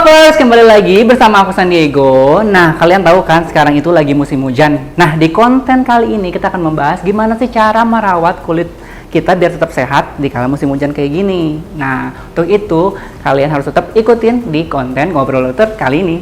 Lovers, kembali lagi bersama aku Sandiego. Nah, kalian tahu kan sekarang itu lagi musim hujan. Nah, di konten kali ini kita akan membahas gimana sih cara merawat kulit kita biar tetap sehat di kala musim hujan kayak gini. Nah, untuk itu kalian harus tetap ikutin di konten Ngobrol Dokter kali ini.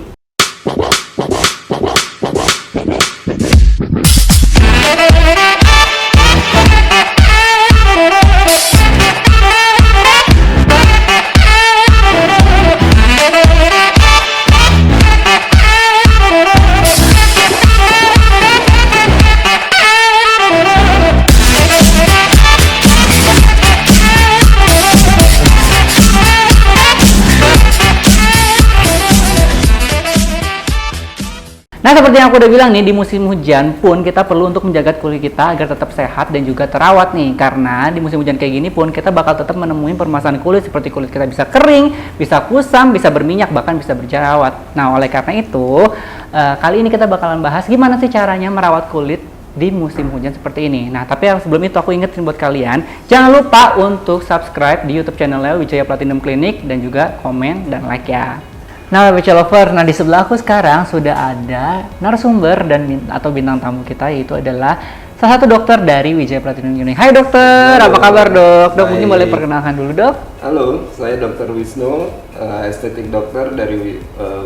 Nah, seperti yang aku udah bilang nih, di musim hujan pun kita perlu untuk menjaga kulit kita agar tetap sehat dan juga terawat nih. Karena di musim hujan kayak gini pun kita bakal tetap menemui permasalahan kulit seperti kulit kita bisa kering, bisa kusam, bisa berminyak, bahkan bisa berjerawat. Nah, oleh karena itu, kali ini kita bakalan bahas gimana sih caranya merawat kulit di musim hujan seperti ini. Nah, tapi sebelum itu aku ingetin buat kalian, jangan lupa untuk subscribe di YouTube channelnya Wijaya Platinum Clinic dan juga komen dan like ya. Nah, WC Lover, di sebelah aku sekarang sudah ada narasumber atau bintang tamu kita, yaitu adalah salah satu dokter dari Wijaya Platinum Clinic. Hai dokter, halo. Apa kabar dok? Dok, mungkin boleh perkenalkan dulu dok? Halo, saya Dr. Wisnu, estetik dokter dari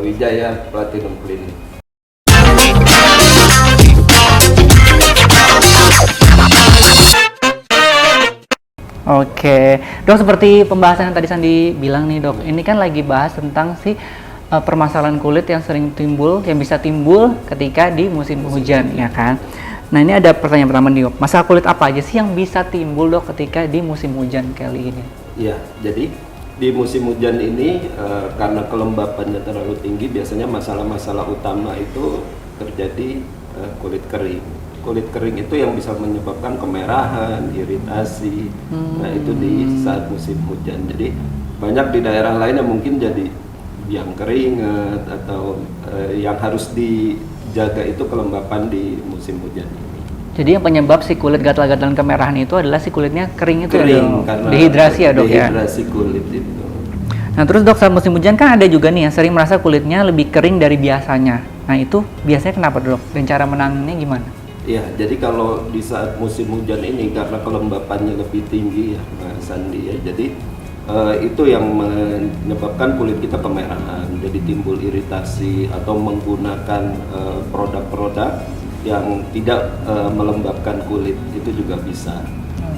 Wijaya Platinum Clinic. Oke, dok, seperti pembahasan yang tadi Sandi bilang nih dok, ini kan lagi bahas tentang permasalahan kulit yang sering timbul, yang bisa timbul ketika di musim hujan, ya kan? Nah, ini ada pertanyaan pertama nih dok, masalah kulit apa aja sih yang bisa timbul dok ketika di musim hujan kali ini? Ya, jadi di musim hujan ini karena kelembapannya terlalu tinggi, biasanya masalah-masalah utama itu terjadi kulit kering. Kulit kering itu yang bisa menyebabkan kemerahan, iritasi. Nah, itu di saat musim hujan. Jadi banyak di daerah lain yang mungkin jadi yang keringat atau yang harus dijaga itu kelembapan di musim hujan ini. Jadi yang penyebab si kulit gatal-gatalan kemerahan itu adalah si kulitnya kering itu kering, karena dehidrasi ya dok ya? Dehidrasi kulit itu. Nah terus dok, saat musim hujan kan ada juga nih yang sering merasa kulitnya lebih kering dari biasanya. Nah itu biasanya kenapa dok? Dan cara menangannya gimana? Ya, jadi kalau di saat musim hujan ini karena kelembapannya lebih tinggi ya Mas Sandi ya, jadi itu yang menyebabkan kulit kita kemerahan, jadi timbul iritasi atau menggunakan produk-produk yang tidak melembabkan kulit itu juga bisa.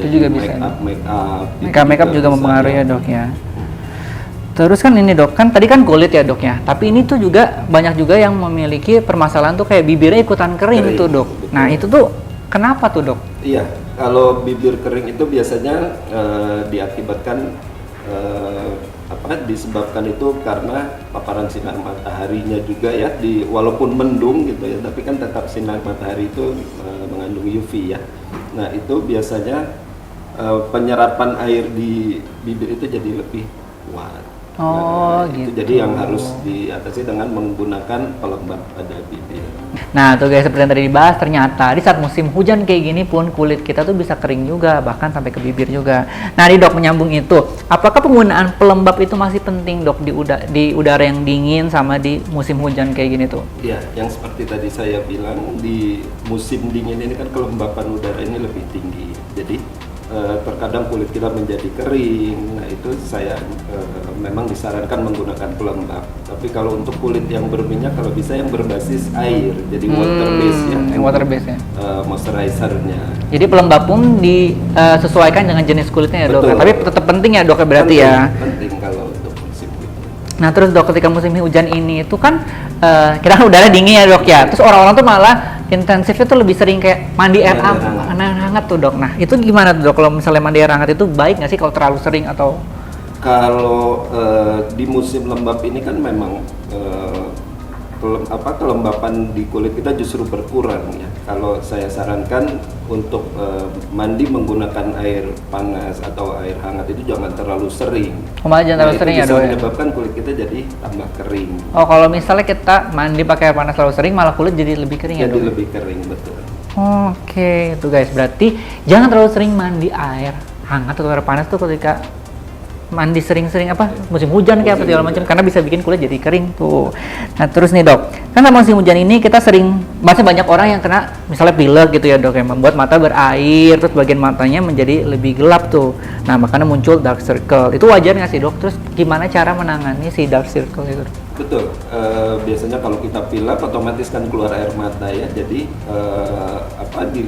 Itu jadi juga bisa. Make-up juga mempengaruhi ya dok ya. Terus kan ini dok, kan tadi kan kulit ya dok ya, tapi ini tuh juga banyak juga yang memiliki permasalahan tuh kayak bibirnya ikutan kering tuh dok. Betul. Nah itu tuh kenapa tuh dok? Iya, kalau bibir kering itu biasanya diakibatkan disebabkan itu karena paparan sinar mataharinya juga ya, walaupun mendung gitu ya, tapi kan tetap sinar matahari itu mengandung UV ya. Nah itu biasanya penyerapan air di bibir itu jadi lebih kuat. Gitu. Jadi yang harus diatasi dengan menggunakan pelembab pada bibir. Nah tuh guys, seperti yang tadi dibahas, ternyata di saat musim hujan kayak gini pun kulit kita tuh bisa kering juga, bahkan sampai ke bibir juga. Nah dok, menyambung itu, apakah penggunaan pelembab itu masih penting dok di udara yang dingin sama di musim hujan kayak gini tuh? Ya, yang seperti tadi saya bilang, di musim dingin ini kan kelembapan udara ini lebih tinggi. Jadi terkadang kulit kita menjadi kering. Nah itu saya memang disarankan menggunakan pelembab. Tapi kalau untuk kulit yang berminyak, kalau bisa yang berbasis air, jadi water base ya, water base ya, moisturizernya. Jadi pelembab pun disesuaikan dengan jenis kulitnya ya dok. Betul. Tapi tetap penting ya dok berarti penting, ya. Penting kalau untuk musim hujan. Nah terus dok, ketika musim hujan ini itu kan kita kan udara dingin ya dok ya. Terus orang-orang tuh malah intensifnya tuh lebih sering kayak mandi air hangat tuh dok. Nah itu gimana tuh dok, kalau misalnya mandi air hangat itu baik nggak sih kalau terlalu sering atau? Kalau di musim lembab ini kan memang kelembapan di kulit kita justru berkurang ya. Kalau saya sarankan untuk mandi menggunakan air panas atau air hangat itu jangan terlalu sering. Malah jangan terlalu sering ya dok. Bisa menyebabkan kulit kita jadi tambah kering. Oh, kalau misalnya kita mandi pakai air panas terlalu sering, malah kulit jadi lebih kering ya dok? Jadi lebih kering, betul. Oke, itu guys, berarti jangan terlalu sering mandi air hangat atau air panas tuh ketika mandi sering-sering apa musim hujan kayak apa segala macam, karena bisa bikin kulit jadi kering tuh. Nah terus nih dok, kan sama musim hujan ini kita sering, masih banyak orang yang kena misalnya pilek gitu ya dok, yang membuat mata berair, terus bagian matanya menjadi lebih gelap tuh. Nah makanya muncul dark circle. Itu wajar nggak sih dok? Terus gimana cara menangani si dark circle itu? Betul, biasanya kalau kita pilek otomatis kan keluar air mata ya, jadi di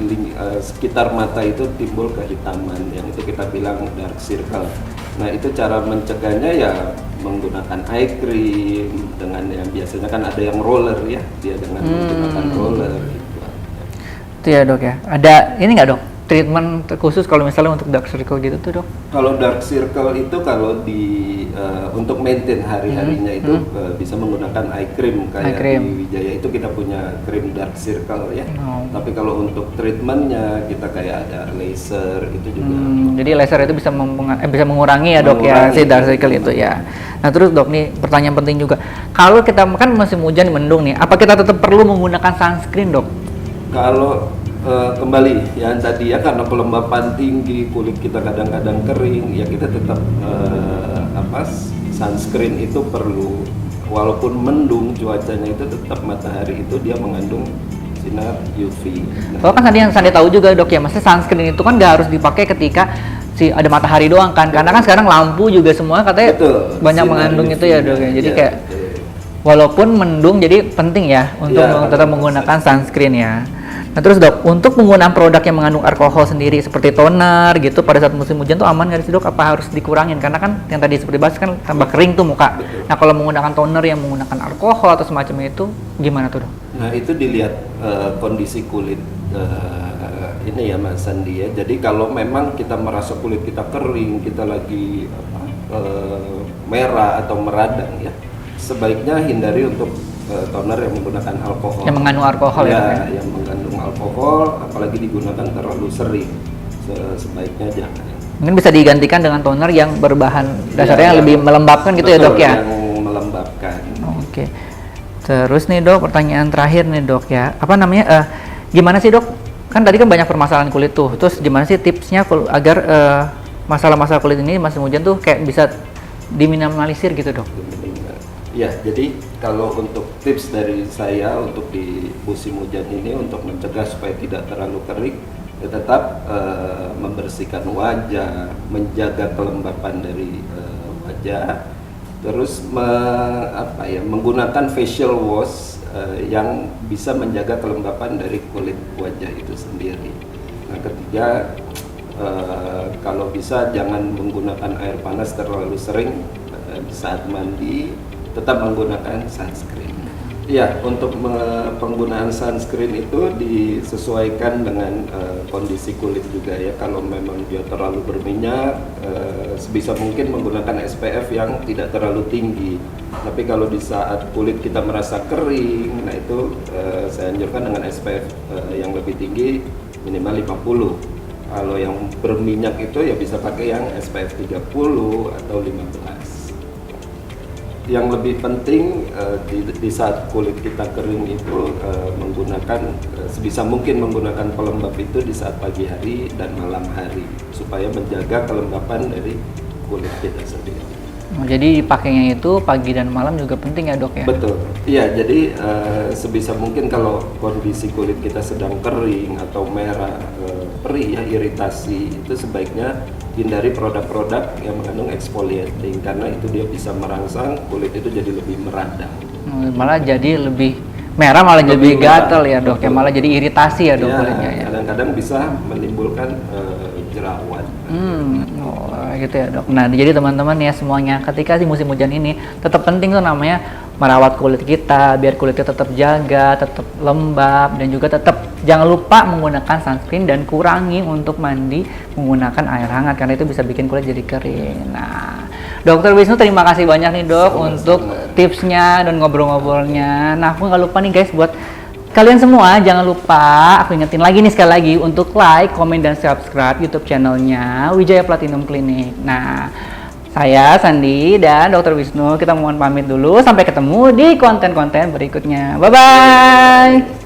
sekitar mata itu timbul kehitaman, yang itu kita bilang dark circle. Nah itu cara mencegahnya ya menggunakan eye cream, dengan yang biasanya kan ada yang roller ya, dia dengan menggunakan roller gitu. Itu ya dok ya, ada ini nggak dok? Treatment khusus kalau misalnya untuk dark circle gitu tuh dok? Kalau dark circle itu kalau untuk maintain hari-harinya itu bisa menggunakan eye cream kayak di Wijaya itu kita punya krim dark circle ya. Tapi kalau untuk treatmentnya kita kayak ada laser itu juga. Jadi laser itu bisa mengurangi ya dok ya si dark circle itu ya. Nah terus dok nih pertanyaan penting juga. Kalau kita kan musim hujan mendung nih, apa kita tetap perlu menggunakan sunscreen dok? Kalau kembali ya tadi ya, karena kelembapan tinggi kulit kita kadang-kadang kering ya, kita tetap sunscreen itu perlu, walaupun mendung cuacanya itu tetap matahari itu dia mengandung sinar UV. Kalau kan tadi yang Sandi tahu juga dok ya, maksudnya sunscreen itu kan nggak harus dipakai ketika ada matahari doang kan, karena kan sekarang lampu juga semua katanya banyak mengandung UV itu ya dok ya, jadi kayak walaupun mendung jadi penting ya untuk tetap menggunakan sunscreen ya. Nah terus dok, untuk penggunaan produk yang mengandung alkohol sendiri seperti toner gitu pada saat musim hujan tuh aman nggak sih dok? Apa harus dikurangin? Karena kan yang tadi seperti bahas kan tambah kering tuh muka. Nah kalau menggunakan toner yang menggunakan alkohol atau semacamnya itu gimana tuh dok? Nah itu dilihat kondisi kulit ini ya Mas Sandi ya. Jadi kalau memang kita merasa kulit kita kering, kita lagi merah atau meradang ya, sebaiknya hindari untuk toner yang menggunakan alkohol. Yang mengandung alkohol ya? Yang mengandung alkohol, apalagi digunakan terlalu sering, sebaiknya jangan. Mungkin bisa digantikan dengan toner yang berbahan dasarnya yang lebih melembabkan gitu ya dok ya? Yang melembabkan. Oke. Terus nih dok, pertanyaan terakhir nih dok ya, apa namanya? Gimana sih dok? Kan tadi kan banyak permasalahan kulit tuh. Terus gimana sih tipsnya agar masalah-masalah kulit ini musim hujan tuh kayak bisa diminimalisir gitu dok? Ya, jadi kalau untuk tips dari saya untuk di musim hujan ini untuk mencegah supaya tidak terlalu kering, ya tetap membersihkan wajah, menjaga kelembapan dari wajah, terus menggunakan facial wash yang bisa menjaga kelembapan dari kulit wajah itu sendiri. Nah, ketiga, kalau bisa jangan menggunakan air panas terlalu sering saat mandi. Tetap menggunakan sunscreen. Ya, untuk penggunaan sunscreen itu disesuaikan dengan kondisi kulit juga ya. Kalau memang dia terlalu berminyak, sebisa mungkin menggunakan SPF yang tidak terlalu tinggi. Tapi kalau di saat kulit kita merasa kering, nah itu saya anjurkan dengan SPF yang lebih tinggi, minimal 50. Kalau yang berminyak itu ya bisa pakai yang SPF 30 atau 15. Yang lebih penting di saat kulit kita kering itu menggunakan sebisa mungkin menggunakan pelembab itu di saat pagi hari dan malam hari supaya menjaga kelembapan dari kulit kita sendiri. Jadi pakainya itu pagi dan malam juga penting ya dok ya? Betul, iya. Jadi sebisa mungkin kalau kondisi kulit kita sedang kering atau merah, perih ya, iritasi, itu sebaiknya hindari produk-produk yang mengandung exfoliating karena itu dia bisa merangsang kulit itu jadi lebih meradang. Malah jadi lebih merah, malah jadi lebih gatal ya dok ya, malah jadi iritasi ya dok kulitnya ya. Kadang-kadang bisa menimbulkan jerawat. Gitu ya dok. Nah jadi teman-teman ya semuanya, ketika di musim hujan ini tetap penting tuh namanya merawat kulit kita biar kulitnya tetap jaga, tetap lembab, dan juga tetap jangan lupa menggunakan sunscreen dan kurangi untuk mandi menggunakan air hangat karena itu bisa bikin kulit jadi kering. Nah Dokter Wisnu terima kasih banyak nih dok untuk tipsnya dan ngobrol-ngobrolnya. Nah aku nggak lupa nih guys, buat kalian semua jangan lupa, aku ingetin lagi nih sekali lagi untuk like, komen, dan subscribe YouTube channelnya Wijaya Platinum Clinic. Nah, saya Sandi dan Dr. Wisnu kita mohon pamit dulu. Sampai ketemu di konten-konten berikutnya. Bye-bye!